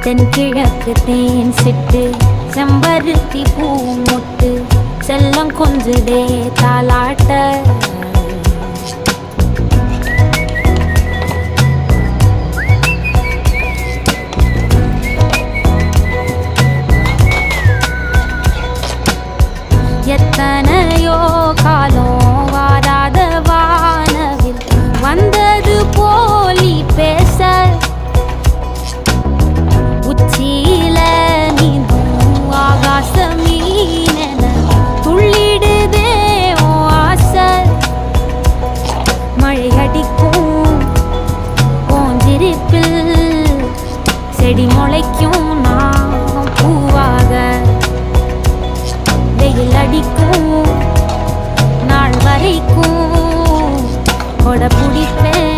தென்கிழக்கு தேன் சிட்டு செம்பருத்தி பூ முட்டு செல்லம் கொஞ்சுதே தாலாட்ட எத்தனையோ காலம் வாராத வானவில் வந்தது போலி பேச உச்சியில நீந்தும் ஆகாச மீனென துள்ளிடுதே ஓ ஆசை மழை அடிக்கும் போஞ்சிருப்பில் செடி முளைக்கும் நான் பூவாக வெயில் அடிக்கும் நாள் வரைக்கும் கொடை பிடிப்பேன்